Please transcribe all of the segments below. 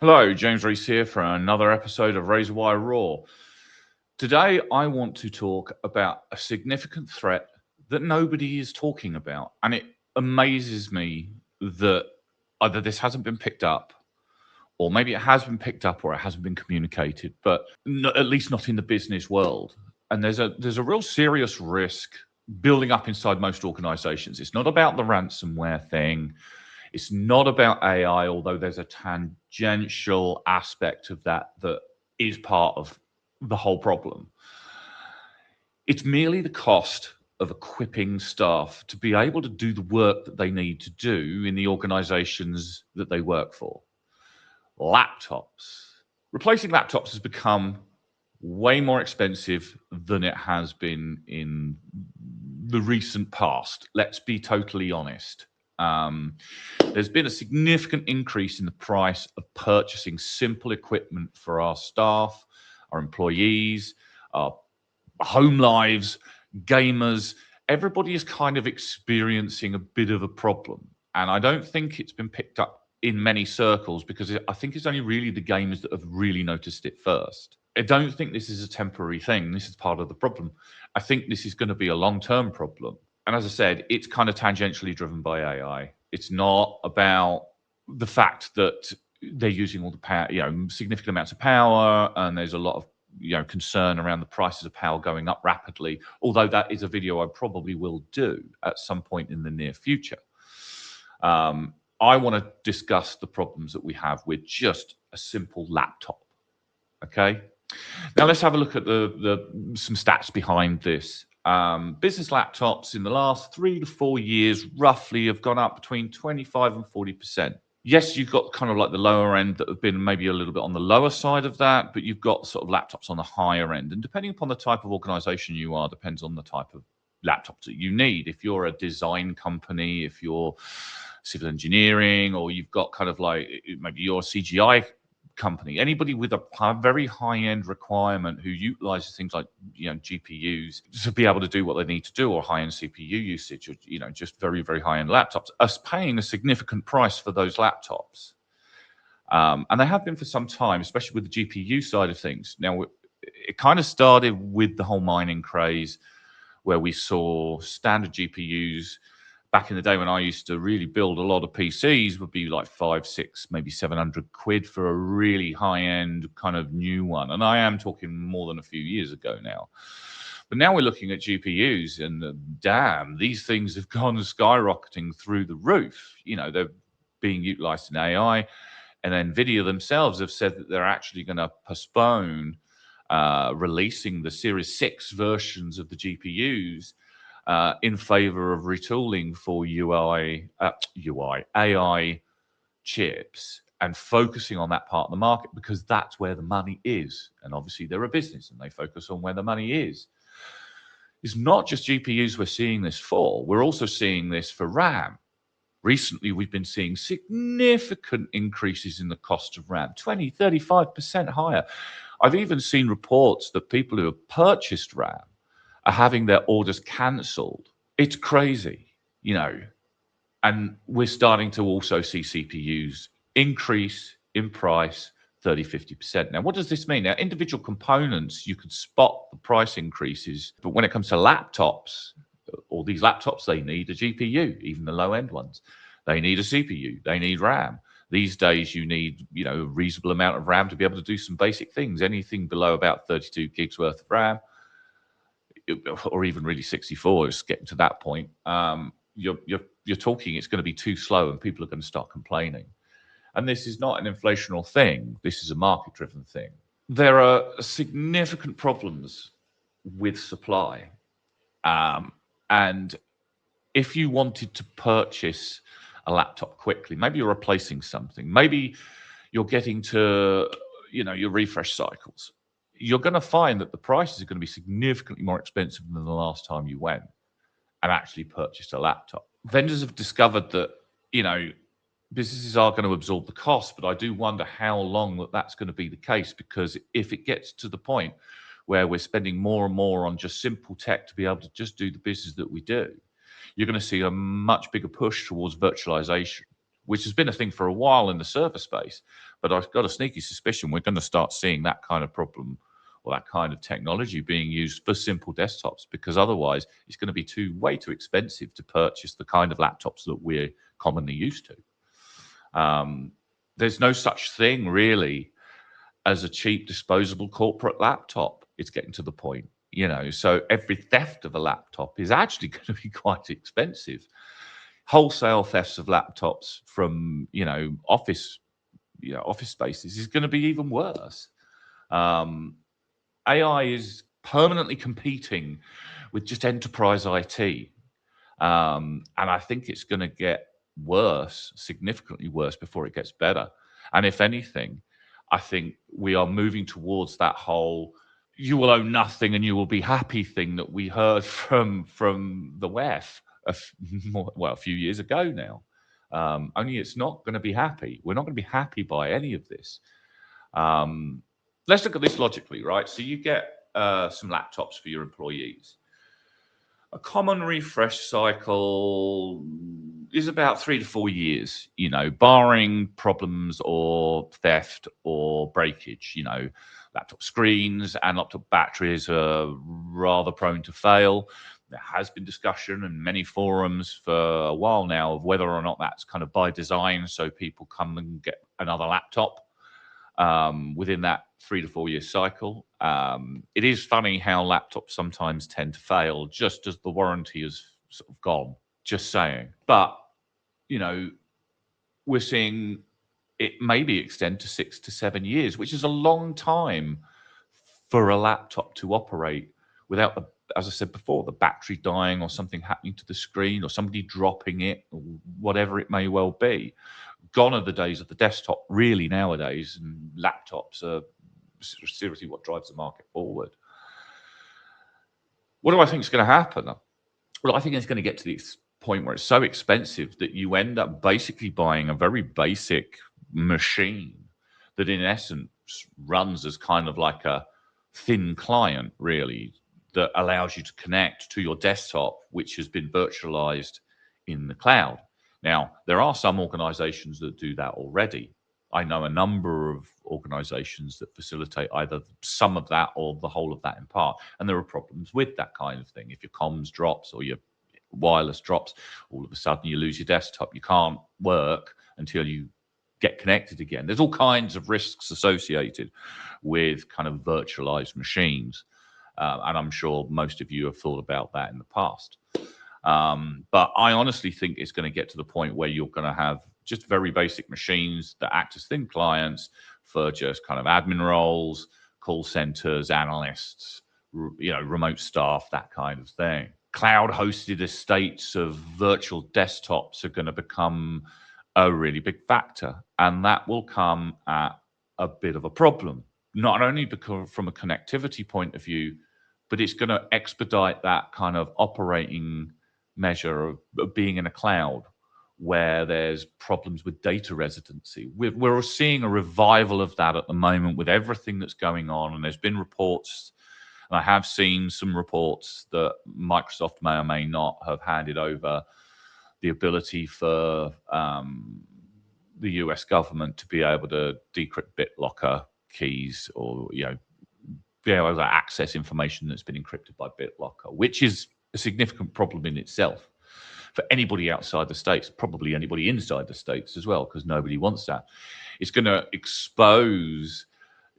Hello, James Reese here for another episode of Razorwire Raw. Today, I want to talk about a significant threat that nobody is talking about. And it amazes me that either this hasn't been picked up, or maybe it has been picked up, or it hasn't been communicated, but at least not in the business world. And there's a real serious risk building up inside most organizations. It's not about the ransomware thing. It's not about AI, although there's a tangential aspect of that that is part of the whole problem. It's merely the cost of equipping staff to be able to do the work that they need to do in the organizations that they work for. Laptops. Replacing laptops has become way more expensive than it has been in the recent past. Let's be totally honest. There's been a significant increase in the price of purchasing simple equipment for our staff, our employees, our home lives, gamers. Everybody is kind of experiencing a bit of a problem. And I don't think it's been picked up in many circles because I think it's only really the gamers that have really noticed it first. I don't think this is a temporary thing. This is part of the problem. I think this is going to be a long-term problem. And as I said, it's kind of tangentially driven by AI. It's not about the fact that they're using all the power, significant amounts of power, and there's a lot of concern around the prices of power going up rapidly. Although that is a video I probably will do at some point in the near future. I want to discuss the problems that we have with just a simple laptop. Okay. Now let's have a look at some stats behind this. Business laptops in the last 3 to 4 years roughly have gone up between 25 and 40%. Yes, you've got kind of like the lower end that have been maybe a little bit on the lower side of that, but you've got sort of laptops on the higher end. And depending upon the type of organization you are, depends on the type of laptops that you need. If you're a design company, if you're civil engineering, or you've got kind of like maybe you're a CGI company, anybody with a very high-end requirement who utilizes things like GPUs to be able to do what they need to do, or high-end CPU usage, or just very, very high-end laptops, are paying a significant price for those laptops, and they have been for some time, especially with the GPU side of things. Now, it kind of started with the whole mining craze, where we saw standard GPUs back in the day when I used to really build a lot of PCs would be like 500, 600, maybe 700 quid for a really high-end kind of new one. And I am talking more than a few years ago now. But now we're looking at GPUs, and damn, these things have gone skyrocketing through the roof. They're being utilized in AI, and NVIDIA themselves have said that they're actually going to postpone releasing the Series 6 versions of the GPUs in favor of retooling for AI chips, and focusing on that part of the market because that's where the money is. And obviously they're a business and they focus on where the money is. It's not just GPUs we're seeing this for. We're also seeing this for RAM. Recently, we've been seeing significant increases in the cost of RAM, 20, 35% higher. I've even seen reports that people who have purchased RAM are having their orders cancelled. It's crazy, and we're starting to also see CPUs increase in price 30, 50%. Now, what does this mean? Now, individual components, you could spot the price increases, but when it comes to laptops, all these laptops, they need a GPU, even the low-end ones. They need a CPU, they need RAM. These days, you need, a reasonable amount of RAM to be able to do some basic things. Anything below about 32 gigs worth of RAM, or even really 64, is getting to that point. You're talking it's going to be too slow, and people are going to start complaining. And this is not an inflational thing. This is a market-driven thing. There are significant problems with supply. And if you wanted to purchase a laptop quickly, maybe you're replacing something, maybe you're getting to, your refresh cycles, you're going to find that the prices are going to be significantly more expensive than the last time you went and actually purchased a laptop. Vendors have discovered that, businesses are going to absorb the cost, but I do wonder how long that's going to be the case, because if it gets to the point where we're spending more and more on just simple tech to be able to just do the business that we do, you're going to see a much bigger push towards virtualization. which has been a thing for a while in the server space. But I've got a sneaky suspicion we're going to start seeing that kind of problem or that kind of technology being used for simple desktops, because otherwise it's going to be way too expensive to purchase the kind of laptops that we're commonly used to. There's no such thing really as a cheap disposable corporate laptop. It's getting to the point, so every theft of a laptop is actually going to be quite expensive. Wholesale thefts of laptops from, office spaces is going to be even worse. AI is permanently competing with just enterprise IT. And I think it's going to get worse, significantly worse, before it gets better. And if anything, I think we are moving towards that whole "you will own nothing and you will be happy" thing that we heard from the WEF a few years ago now. Only it's not going to be happy. We're not going to be happy by any of this. Let's look at this logically, right? So you get some laptops for your employees. A common refresh cycle is about 3 to 4 years, barring problems or theft or breakage. Laptop screens and laptop batteries are rather prone to fail. There has been discussion in many forums for a while now of whether or not that's kind of by design, so people come and get another laptop within that 3 to 4 year cycle. It is funny how laptops sometimes tend to fail just as the warranty is sort of gone. Just saying. But, we're seeing it maybe extend to 6 to 7 years, which is a long time for a laptop to operate without, as I said before, the battery dying or something happening to the screen or somebody dropping it, or whatever it may well be. Gone are the days of the desktop, really, nowadays, and laptops are seriously what drives the market forward. What do I think is going to happen? Well, I think it's going to get to this point where it's so expensive that you end up basically buying a very basic machine that in essence runs as kind of like a thin client, really, that allows you to connect to your desktop, which has been virtualized in the cloud. Now, there are some organizations that do that already. I know a number of organizations that facilitate either some of that or the whole of that in part. And there are problems with that kind of thing. If your comms drops or your wireless drops, all of a sudden you lose your desktop. You can't work until you get connected again. There's all kinds of risks associated with kind of virtualized machines. And I'm sure most of you have thought about that in the past. But I honestly think it's going to get to the point where you're going to have just very basic machines that act as thin clients for just kind of admin roles, call centers, analysts, remote staff, that kind of thing. Cloud-hosted estates of virtual desktops are going to become a really big factor, and that will come at a bit of a problem, not only because from a connectivity point of view, but it's going to expedite that kind of operating measure of being in a cloud where there's problems with data residency. We're seeing a revival of that at the moment with everything that's going on, and there's been reports, and I have seen some reports that Microsoft may or may not have handed over the ability for the US government to be able to decrypt BitLocker keys or, be able to access information that's been encrypted by BitLocker, which is a significant problem in itself for anybody outside the States, probably anybody inside the States as well, because nobody wants that. It's going to expose,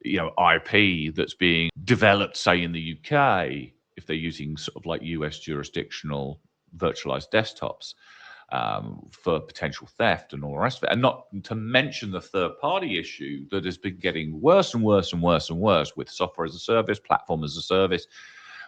IP that's being developed, say, in the UK, if they're using sort of like US jurisdictional virtualized desktops, for potential theft and all the rest of it. And not to mention the third-party issue that has been getting worse and worse and worse and worse with software as a service, platform as a service.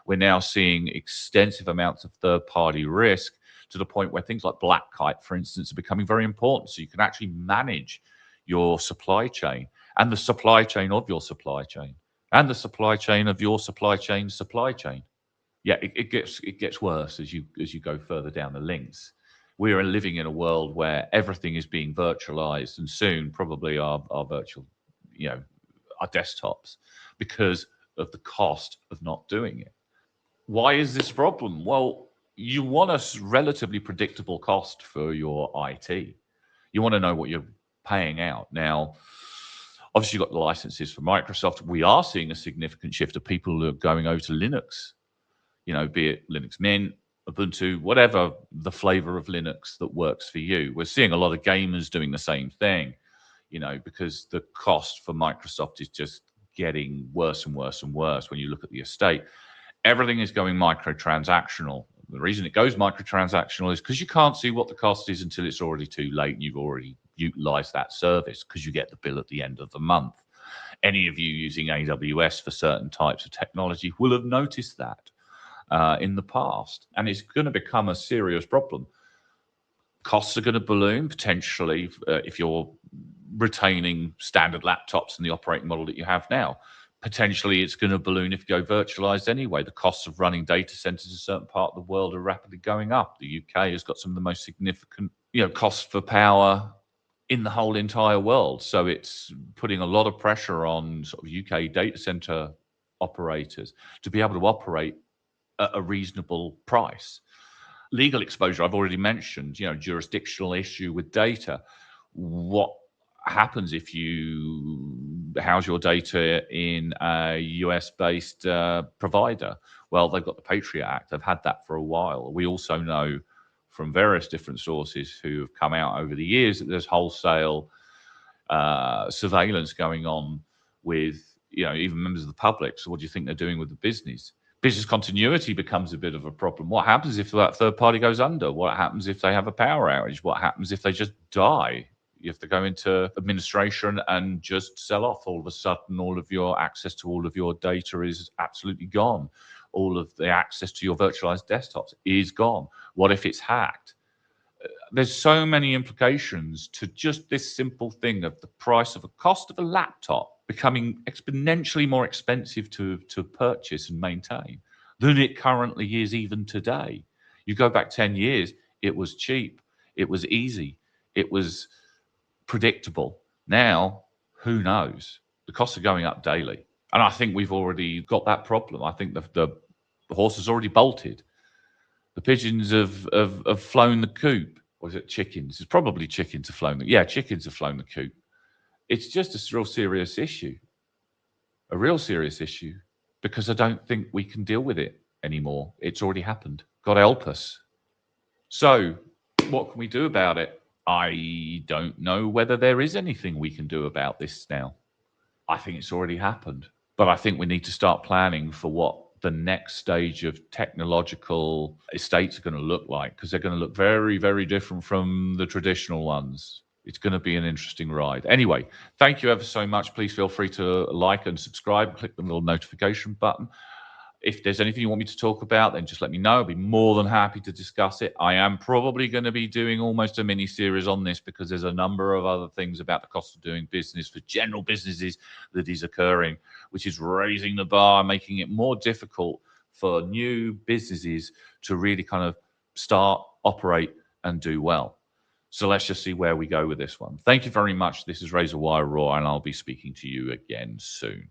We're now seeing extensive amounts of third-party risk to the point where things like Black Kite, for instance, are becoming very important. So you can actually manage your supply chain and the supply chain of your supply chain and the supply chain of your supply chain's supply chain. Yeah, it gets worse as you go further down the links. We are living in a world where everything is being virtualized, and soon probably our virtual, our desktops, because of the cost of not doing it. Why is this a problem? Well, you want a relatively predictable cost for your IT. You want to know what you're paying out. Now, obviously, you've got the licenses for Microsoft. We are seeing a significant shift of people who are going over to Linux, be it Linux Mint, Ubuntu, whatever the flavor of Linux that works for you. We're seeing a lot of gamers doing the same thing, because the cost for Microsoft is just getting worse and worse and worse when you look at the estate. Everything is going microtransactional. The reason it goes microtransactional is because you can't see what the cost is until it's already too late and you've already utilized that service, because you get the bill at the end of the month. Any of you using AWS for certain types of technology will have noticed that in the past, and it's going to become a serious problem. Costs are going to balloon potentially if you're retaining standard laptops and the operating model that you have now. Potentially, it's going to balloon if you go virtualized anyway. The costs of running data centers in a certain part of the world are rapidly going up. The UK has got some of the most significant, costs for power in the whole entire world. So it's putting a lot of pressure on sort of UK data center operators to be able to operate at a reasonable price. Legal exposure, I've already mentioned, jurisdictional issue with data. What happens if you house your data in a US-based provider? Well, they've got the Patriot Act. They've had that for a while. We also know from various different sources who have come out over the years that there's wholesale surveillance going on with, even members of the public. So what do you think they're doing with the business? Business continuity becomes a bit of a problem. What happens if that third party goes under? What happens if they have a power outage? What happens if they just die? You have to go into administration and just sell off. All of a sudden, all of your access to all of your data is absolutely gone. All of the access to your virtualized desktops is gone. What if it's hacked? There's so many implications to just this simple thing of the price of a cost of a laptop becoming exponentially more expensive to purchase and maintain than it currently is even today. You go back 10 years, it was cheap, it was easy, it was predictable. Now, who knows? The costs are going up daily. And I think we've already got that problem. I think the horse has already bolted. The pigeons have flown the coop. Or is it chickens? It's probably chickens have flown the... Yeah, chickens have flown the coop. It's just a real serious issue. A real serious issue. Because I don't think we can deal with it anymore. It's already happened. God help us. So, what can we do about it? I don't know whether there is anything we can do about this now. I think it's already happened. But I think we need to start planning for what the next stage of technological estates are going to look like, because they're going to look very, very different from the traditional ones. It's going to be an interesting ride. Anyway, thank you ever so much. Please feel free to like and subscribe. Click the little notification button. If there's anything you want me to talk about, then just let me know. I'll be more than happy to discuss it. I am probably going to be doing almost a mini series on this because there's a number of other things about the cost of doing business for general businesses that is occurring, which is raising the bar, making it more difficult for new businesses to really kind of start, operate, and do well. So let's just see where we go with this one. Thank you very much. This is Razorwire Raw, and I'll be speaking to you again soon.